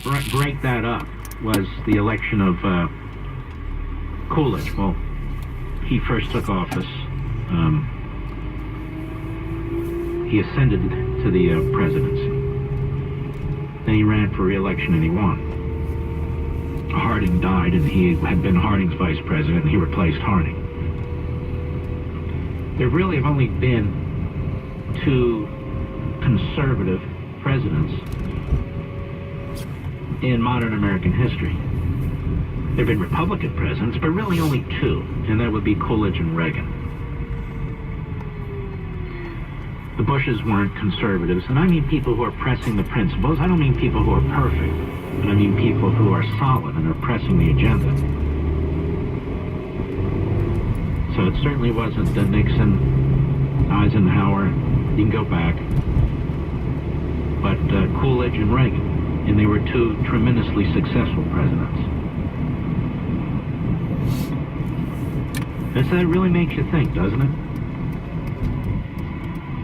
break that up was the election of Coolidge. Well, he first took office. He ascended to the presidency. Then he ran for re-election and he won. Harding died, and he had been Harding's vice president, and he replaced Harding. There really have only been two conservative presidents in modern American history. There have been Republican presidents, but really only two, and that would be Coolidge and Reagan. The Bushes weren't conservatives, and I mean people who are pressing the principles. I don't mean people who are perfect, but I mean people who are solid and are pressing the agenda. So it certainly wasn't the Nixon, Eisenhower, you can go back, but Coolidge and Reagan, and they were two tremendously successful presidents. And so that really makes you think, doesn't it?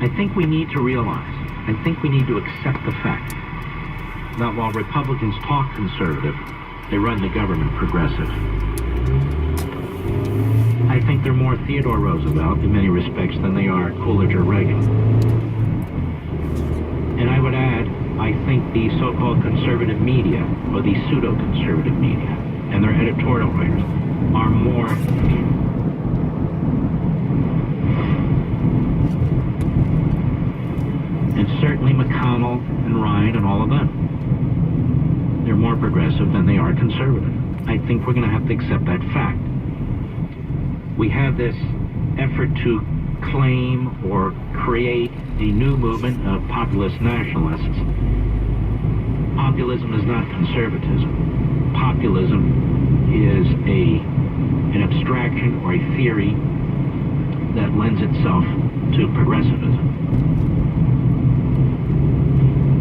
I think we need to realize, I think we need to accept the fact that while Republicans talk conservative, they run the government progressive. I think they're more Theodore Roosevelt in many respects than they are Coolidge or Reagan. And I would add, I think the so-called conservative media, or the pseudo-conservative media, and their editorial writers are more and certainly McConnell and Ryan and all of them. They're more progressive than they are conservative. I think we're going to have to accept that fact. We have this effort to claim or create a new movement of populist nationalists. Populism is not conservatism. Populism is an abstraction or a theory that lends itself to progressivism.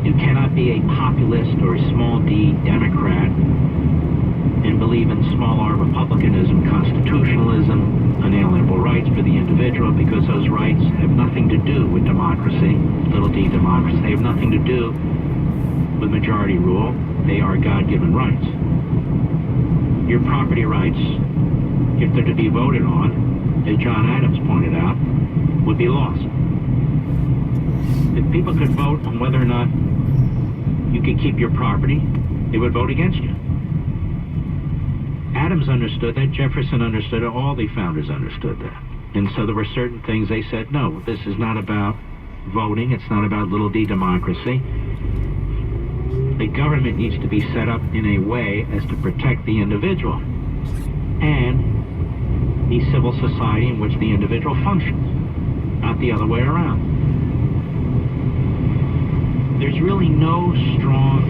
You cannot be a populist or a small d Democrat and believe in small r republicanism, constitutionalism, unalienable rights for the individual, because those rights have nothing to do with democracy, little d democracy. They have nothing to do with majority rule. They are God-given rights. Your property rights, if they're to be voted on, as John Adams pointed out, would be lost. If people could vote on whether or not you could keep your property, they would vote against you. Adams understood that, Jefferson understood it, all the founders understood that. And so there were certain things they said, no, this is not about voting, it's not about little d democracy. The government needs to be set up in a way as to protect the individual and the civil society in which the individual functions, not the other way around. There's really no strong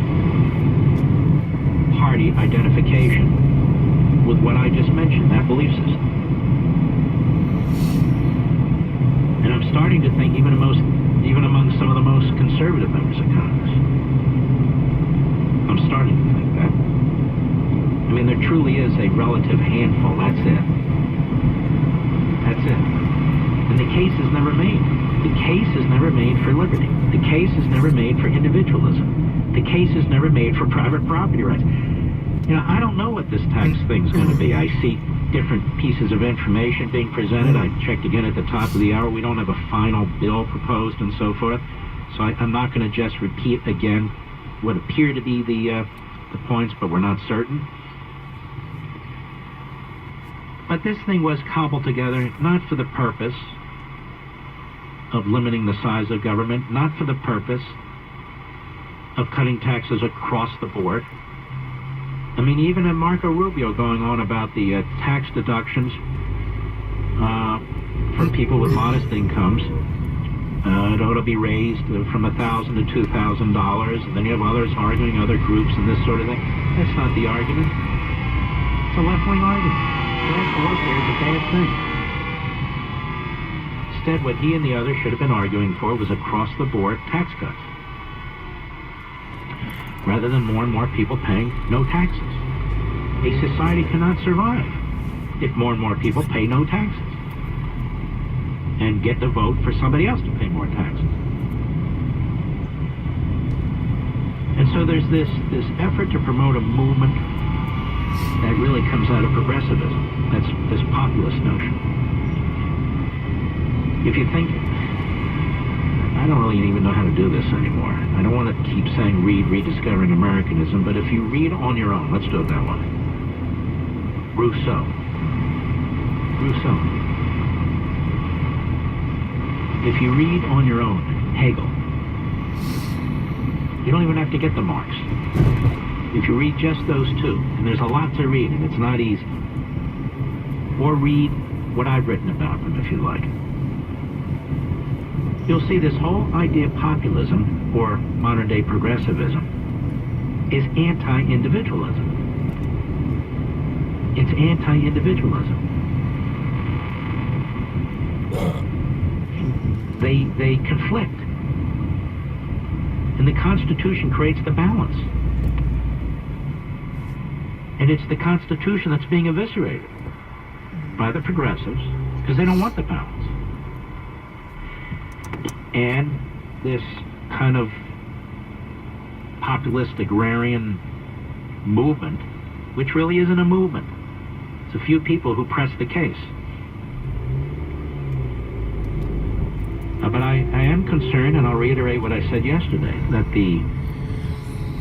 party identification with what I just mentioned, that belief system. And I'm starting to think even among some of the most conservative members of Congress. I'm starting to think that. I mean, there truly is a relative handful, that's it. That's it. And the case is never made. The case is never made for liberty. The case is never made for individualism. The case is never made for private property rights. You know, I don't know what this tax thing's going to be. I see different pieces of information being presented. I checked again at the top of the hour. We don't have a final bill proposed and so forth. So I'm not going to just repeat again what appear to be the points, but we're not certain. But this thing was cobbled together not for the purpose of limiting the size of government, not for the purpose of cutting taxes across the board. I mean, even in Marco Rubio going on about the tax deductions for people with modest incomes, it ought to be raised from $1,000 to $2,000, and then you have others arguing, other groups and this sort of thing. That's not the argument. It's a left-wing argument. Tax welfare is a bad thing. Instead, what he and the others should have been arguing for was across-the-board tax cuts, rather than more and more people paying no taxes. A society cannot survive if more and more people pay no taxes and get the vote for somebody else to pay more taxes. And so there's this effort to promote a movement that really comes out of progressivism. That's this populist notion. If you think, I don't really even know how to do this anymore. I don't want to keep saying read Rediscovering Americanism, but if you read on your own, let's do it that way. Rousseau. If you read on your own, Hegel, you don't even have to get the Marx. If you read just those two, and there's a lot to read, and it's not easy, or read what I've written about them, if you like, you'll see this whole idea of populism, or modern-day progressivism, is anti-individualism. It's anti-individualism. They conflict. And the Constitution creates the balance. And it's the Constitution that's being eviscerated by the progressives because they don't want the balance. And this kind of populist agrarian movement, which really isn't a movement. It's a few people who press the case. But I am concerned, and I'll reiterate what I said yesterday, that the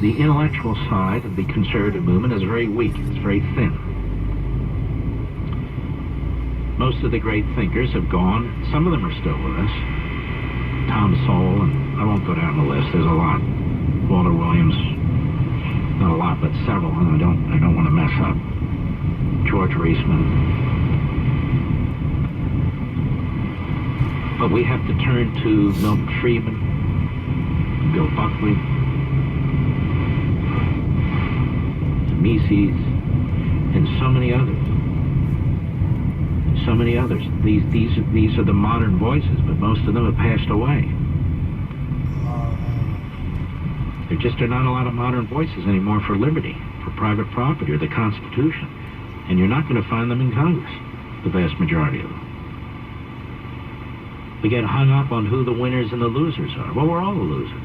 intellectual side of the conservative movement is very weak. It's very thin. Most of the great thinkers have gone. Some of them are still with us. Tom Sowell, and I won't go down the list. There's a lot. Walter Williams, not a lot, but several. And I don't want to mess up. George Reisman. But we have to turn to Milton Friedman, Bill Buckley, Mises, and so many others. So many others. These are the modern voices, but most of them have passed away. There just are not a lot of modern voices anymore for liberty, for private property, or the Constitution. And you're not going to find them in Congress, the vast majority of them. We get hung up on who the winners and the losers are. Well, we're all the losers.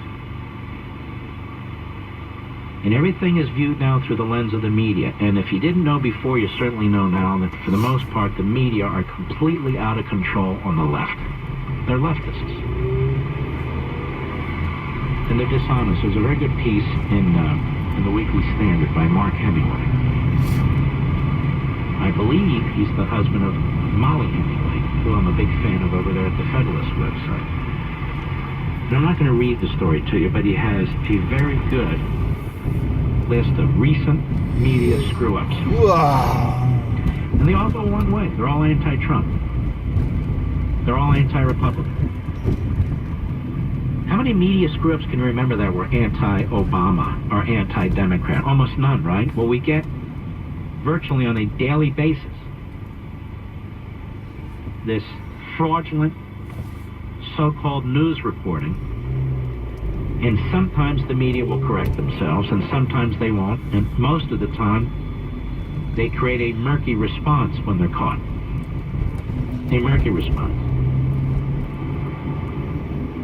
And everything is viewed now through the lens of the media. And if you didn't know before, you certainly know now that for the most part, the media are completely out of control on the left. They're leftists. And they're dishonest. There's a very good piece in the Weekly Standard by Mark Hemingway. I believe he's the husband of Molly Hemingway, who I'm a big fan of over there at the Federalist website. And I'm not going to read the story to you, but he has a very good list of recent media screw-ups. And they all go one way. They're all anti-Trump. They're all anti-Republican. How many media screw-ups can you remember that were anti-Obama or anti-Democrat? Almost none, right? Well, we get virtually on a daily basis this fraudulent so-called news reporting, and sometimes the media will correct themselves and sometimes they won't, and most of the time they create a murky response when they're caught. A murky response.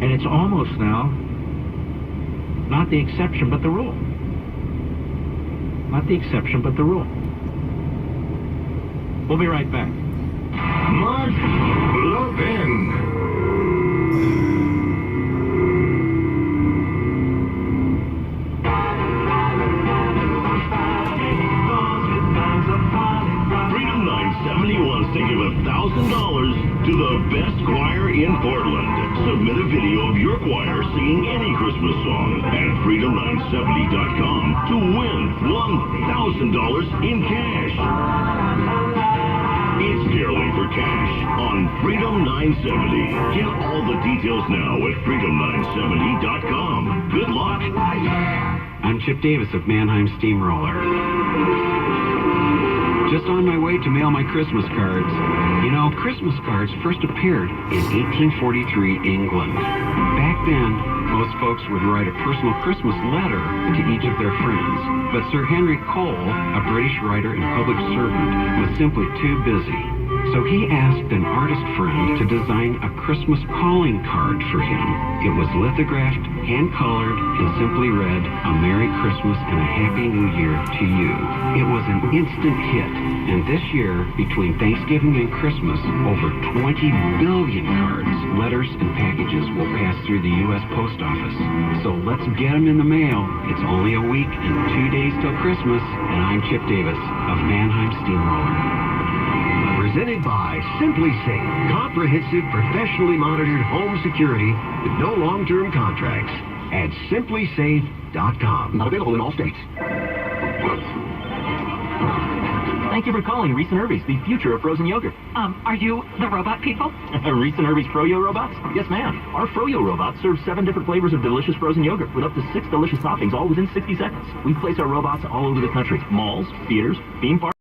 And it's almost now not the exception but the rule. Not the exception but the rule. We'll be right back. Mark Levin. Freedom 970 wants to give $1,000 to the best choir in Portland. Submit a video of your choir singing any Christmas song at freedom970.com to win $1,000 in cash. It's caroling for cash on Freedom 970. Get all the details now at freedom970.com. Good luck. I'm Chip Davis of Mannheim Steamroller. Just on my way to mail my Christmas cards. You know, Christmas cards first appeared in 1843 England. Back then, most folks would write a personal Christmas letter to each of their friends. But Sir Henry Cole, a British writer and public servant, was simply too busy. So he asked an artist friend to design a Christmas calling card for him. It was lithographed, hand-colored, and simply read, "A Merry Christmas and a Happy New Year to you." It was an instant hit, and this year, between Thanksgiving and Christmas, over 20 billion cards, letters, and packages will pass through the U.S. Post Office. So let's get them in the mail. It's only a week and 2 days till Christmas, and I'm Chip Davis of Mannheim Steamroller. Presented by Simply Safe, comprehensive, professionally monitored home security with no long-term contracts at simplysafe.com. Not available in all states. Thank you for calling Reese and Irby's, the future of frozen yogurt. Are you the robot people? Reese and Irby's Froyo robots? Yes, ma'am. Our Froyo robots serve 7 different flavors of delicious frozen yogurt with up to 6 delicious toppings, all within 60 seconds. We place our robots all over the country. Malls, theaters, theme parks.